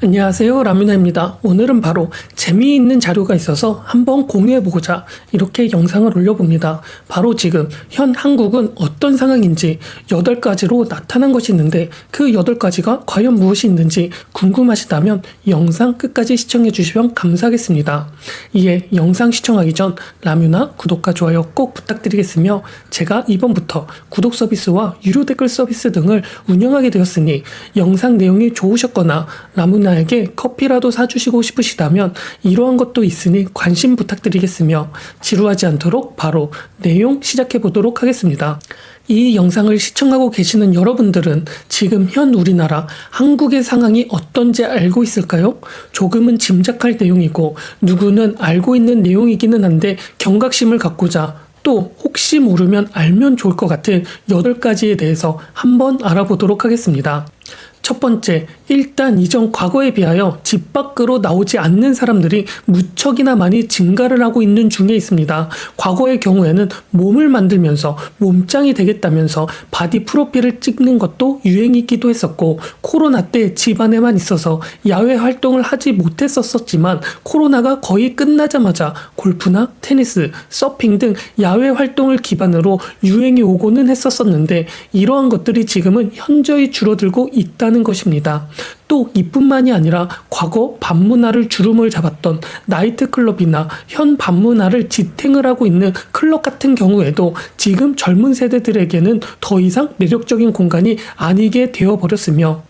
안녕하세요, 라뮤나입니다. 오늘은 바로 재미있는 자료가 있어서 한번 공유해보고자 이렇게 영상을 올려봅니다. 바로 지금 현 한국은 어떤 상황인지 8가지로 나타난 것이 있는데 그 8가지가 과연 무엇이 있는지 궁금하시다면 영상 끝까지 시청해주시면 감사하겠습니다. 이에 영상 시청하기 전 라뮤나 구독과 좋아요 꼭 부탁드리겠으며, 제가 이번부터 구독 서비스와 유료 댓글 서비스 등을 운영하게 되었으니 영상 내용이 좋으셨거나 라뮤나에게 커피라도 사주시고 싶으시다면 이러한 것도 있으니 관심 부탁드리겠으며, 지루하지 않도록 바로 내용 시작해 보도록 하겠습니다. 이 영상을 시청하고 계시는 여러분들은 지금 현 우리나라 한국의 상황이 어떤지 알고 있을까요? 조금은 짐작할 내용이고 누구는 알고 있는 내용이기는 한데 경각심을 갖고자, 또 혹시 모르면 알면 좋을 것 같은 8가지에 대해서 한번 알아보도록 하겠습니다. 첫 번째, 일단 이전 과거에 비하여 집 밖으로 나오지 않는 사람들이 무척이나 많이 증가를 하고 있는 중에 있습니다. 과거의 경우에는 몸을 만들면서 몸짱이 되겠다면서 바디 프로필을 찍는 것도 유행이기도 했었고, 코로나 때 집 안에만 있어서 야외 활동을 하지 못했었지만 코로나가 거의 끝나자마자 골프나 테니스, 서핑 등 야외 활동을 기반으로 유행이 오고는 했었는데, 이러한 것들이 지금은 현저히 줄어들고 있다는 것입니다. 또 이뿐만이 아니라 과거 밤문화를 주름을 잡았던 나이트클럽이나 현 밤문화를 지탱을 하고 있는 클럽 같은 경우에도 지금 젊은 세대들에게는 더 이상 매력적인 공간이 아니게 되어버렸으며,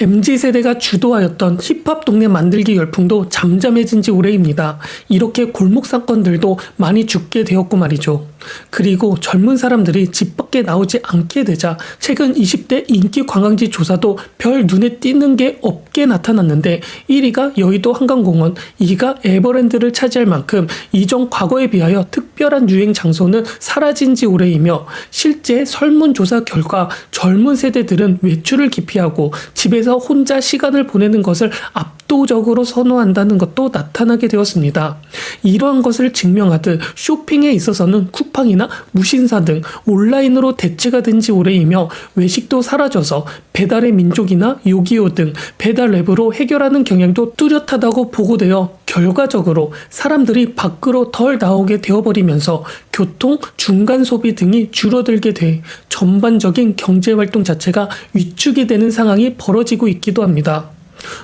MZ세대가 주도하였던 힙합 동네 만들기 열풍도 잠잠해진 지 오래입니다. 이렇게 골목 사건들도 많이 죽게 되었고 말이죠. 그리고 젊은 사람들이 집 밖에 나오지 않게 되자 최근 20대 인기 관광지 조사도 별 눈에 띄는 게 없게 나타났는데, 1위가 여의도 한강공원, 2위가 에버랜드를 차지할 만큼 이전 과거에 비하여 특별한 유행 장소는 사라진 지 오래이며, 실제 설문조사 결과 젊은 세대들은 외출을 기피하고 집에서 혼자 시간을 보내는 것을 압도적으로 선호한다는 것도 나타나게 되었습니다. 이러한 것을 증명하듯 쇼핑에 있어서는 쿠팡이나 무신사 등 온라인으로 대체가 된 지 오래이며, 외식도 사라져서 배달의 민족이나 요기요 등 배달 앱으로 해결하는 경향도 뚜렷하다고 보고되어, 결과적으로 사람들이 밖으로 덜 나오게 되어버리면서 교통, 중간 소비 등이 줄어들게 돼 전반적인 경제활동 자체가 위축이 되는 상황이 벌어지고 있기도 합니다.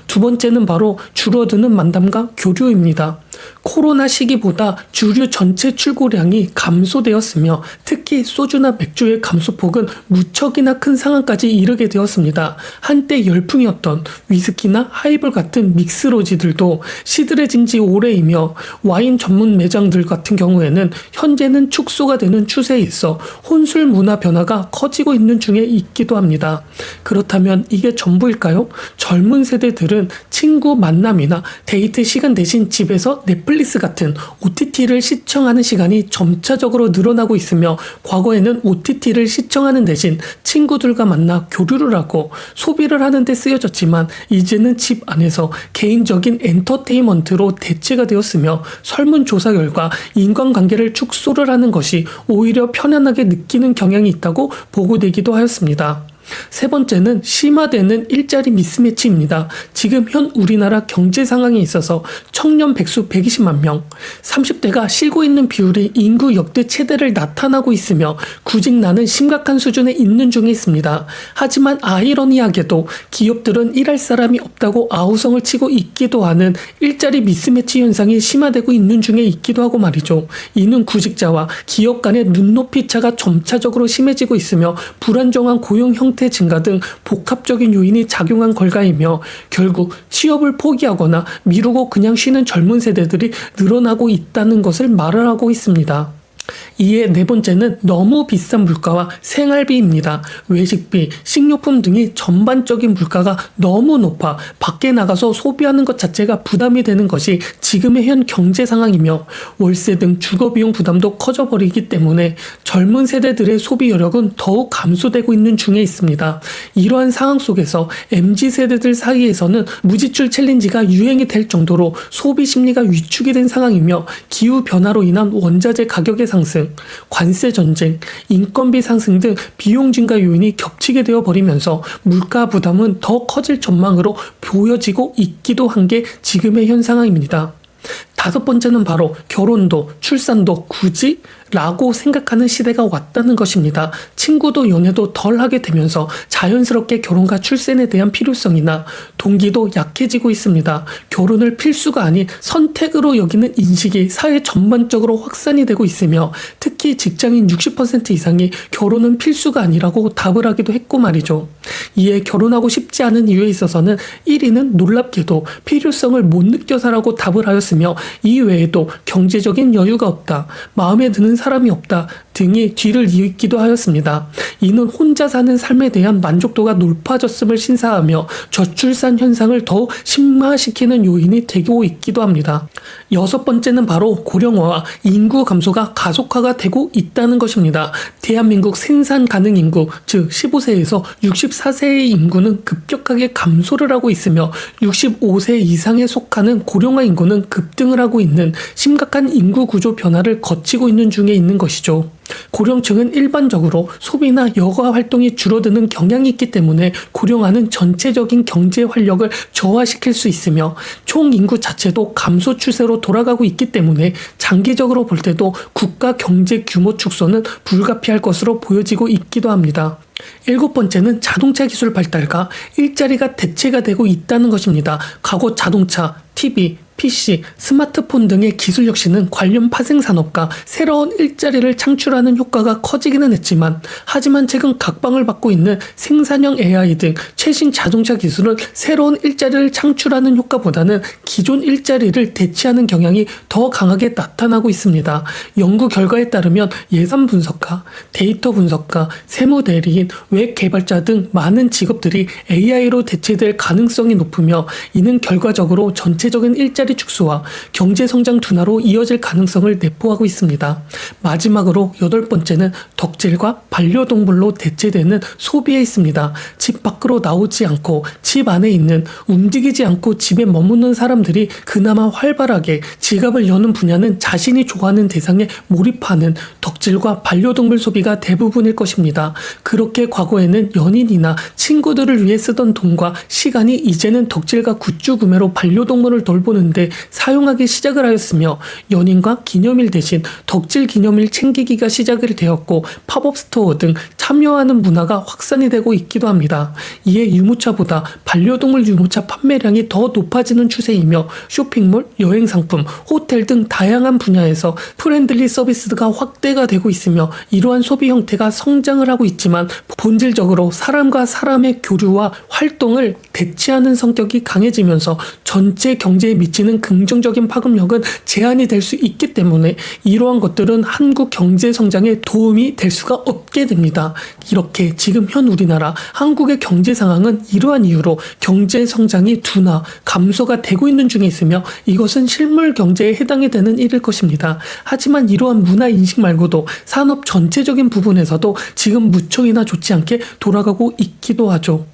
두 번째는 바로 줄어드는 만남과 교류입니다. 코로나 시기보다 주류 전체 출고량이 감소되었으며, 특히 소주나 맥주의 감소폭은 무척이나 큰 상황까지 이르게 되었습니다. 한때 열풍이었던 위스키나 하이볼 같은 믹스로지들도 시들해진 지 오래이며, 와인 전문 매장들 같은 경우에는 현재는 축소가 되는 추세에 있어 혼술 문화 변화가 커지고 있는 중에 있기도 합니다. 그렇다면 이게 전부일까요? 젊은 세대들은 친구 만남이나 데이트 시간 대신 집에서 넷플릭스 같은 OTT를 시청하는 시간이 점차적으로 늘어나고 있으며, 과거에는 OTT를 시청하는 대신 친구들과 만나 교류를 하고 소비를 하는 데 쓰여졌지만, 이제는 집 안에서 개인적인 엔터테인먼트로 대체가 되었으며, 설문조사 결과 인간관계를 축소를 하는 것이 오히려 편안하게 느끼는 경향이 있다고 보고되기도 하였습니다. 세 번째는 심화되는 일자리 미스매치입니다. 지금 현 우리나라 경제 상황에 있어서 청년 백수 120만 명, 30대가 쉬고 있는 비율이 인구 역대 최대를 나타나고 있으며, 구직난은 심각한 수준에 있는 중에 있습니다. 하지만 아이러니하게도 기업들은 일할 사람이 없다고 아우성을 치고 있기도 하는 일자리 미스매치 현상이 심화되고 있는 중에 있기도 하고 말이죠. 이는 구직자와 기업 간의 눈높이 차가 점차적으로 심해지고 있으며, 불안정한 고용 형태 증가 등 복합적인 요인이 작용한 결과이며, 결국 취업을 포기하거나 미루고 그냥 쉬는 젊은 세대들이 늘어나고 있다는 것을 말을 하고 있습니다. 이에 네 번째는 너무 비싼 물가와 생활비입니다. 외식비, 식료품 등이 전반적인 물가가 너무 높아 밖에 나가서 소비하는 것 자체가 부담이 되는 것이 지금의 현 경제 상황이며, 월세 등 주거비용 부담도 커져버리기 때문에 젊은 세대들의 소비 여력은 더욱 감소되고 있는 중에 있습니다. 이러한 상황 속에서 MZ세대들 사이에서는 무지출 챌린지가 유행이 될 정도로 소비 심리가 위축이 된 상황이며, 기후변화로 인한 원자재 가격의 상승, 관세 전쟁, 인건비 상승 등 비용 증가 요인이 겹치게 되어 버리면서 물가 부담은 더 커질 전망으로 보여지고 있기도 한 게 지금의 현 상황입니다. 다섯 번째는 바로 결혼도 출산도 굳이? 라고 생각하는 시대가 왔다는 것입니다. 친구도 연애도 덜 하게 되면서 자연스럽게 결혼과 출산에 대한 필요성이나 동기도 약해지고 있습니다. 결혼을 필수가 아닌 선택으로 여기는 인식이 사회 전반적으로 확산이 되고 있으며 특히 직장인 60% 이상이 결혼은 필수가 아니라고 답을 하기도 했고 말이죠. 이에 결혼하고 싶지 않은 이유에 있어서는 1위는 놀랍게도 필요성을 못 느껴서라고 답을 하였으며 이 외에도 경제적인 여유가 없다, 마음에 드는 사람이 없다 등이 뒤를 이었기도 하였습니다. 이는 혼자 사는 삶에 대한 만족도가 높아졌음을 신사하며 저출산 현상을 더욱 심화시키는 요인이 되고 있기도 합니다. 여섯 번째는 바로 고령화와 인구 감소가 가속화가 되고 있다는 것입니다. 대한민국 생산 가능 인구, 즉 15세에서 64세의 인구는 급격하게 감소를 하고 있으며 65세 이상에 속하는 고령화 인구는 급등을 하고 있는 심각한 인구 구조 변화를 거치고 있는 중에 있는 것이죠. 고령층은 일반적으로 소비나 여가 활동이 줄어드는 경향이 있기 때문에 고령화는 전체적인 경제 활력을 저하시킬 수 있으며 총 인구 자체도 감소 추세로 돌아가고 있기 때문에 장기적으로 볼 때도 국가 경제 규모 축소는 불가피할 것으로 보여지고 있기도 합니다. 일곱 번째는 자동차 기술 발달과 일자리가 대체가 되고 있다는 것입니다. 과거 자동차, TV, PC, 스마트폰 등의 기술 혁신은 관련 파생산업과 새로운 일자리를 창출하는 효과가 커지기는 했지만 하지만 최근 각광을 받고 있는 생산형 AI 등 최신 자동차 기술은 새로운 일자리를 창출하는 효과보다는 기존 일자리를 대체하는 경향이 더 강하게 나타나고 있습니다. 연구 결과에 따르면 예산 분석가, 데이터 분석가, 세무대리인, 웹 개발자 등 많은 직업들이 AI로 대체될 가능성이 높으며 이는 결과적으로 전체적인 일자리 축소와 경제 성장 둔화로 이어질 가능성을 내포하고 있습니다. 마지막으로 여덟 번째는 덕질과 반려동물로 대체되는 소비에 있습니다. 집 밖으로 나오지 않고 집 안에 있는 움직이지 않고 집에 머무는 사람들이 그나마 활발하게 지갑을 여는 분야는 자신이 좋아하는 대상에 몰입하는 덕질과 반려동물 소비가 대부분일 것입니다. 그렇게 과거에는 연인이나 친구들을 위해 쓰던 돈과 시간이 이제는 덕질과 굿즈 구매로 반려동물을 돌보는데 사용하기 시작을 하였으며 연인과 기념일 대신 덕질 기념일 챙기기가 시작이 되었고 팝업 스토어 등 참여하는 문화가 확산이 되고 있기도 합니다. 이에 유모차보다 반려동물 유모차 판매량이 더 높아지는 추세이며 쇼핑몰, 여행상품, 호텔 등 다양한 분야에서 프렌들리 서비스가 확대가 되고 있으며 이러한 소비 형태가 성장을 하고 있지만 본질적으로 사람과 사람의 교류와 활동을 대체하는 성격이 강해지면서 전체 경제에 미치는 긍정적인 파급력은 제한이 될 수 있기 때문에 이러한 것들은 한국 경제 성장에 도움이 될 수가 없게 됩니다. 이렇게 지금 현 우리나라 한국의 경제 상황은 이러한 이유로 경제 성장이 둔화, 감소가 되고 있는 중에 있으며 이것은 실물 경제에 해당이 되는 일일 것입니다. 하지만 이러한 문화 인식 말고도 산업 전체적인 부분에서도 지금 무척이나 좋지 않게 돌아가고 있기도 하죠.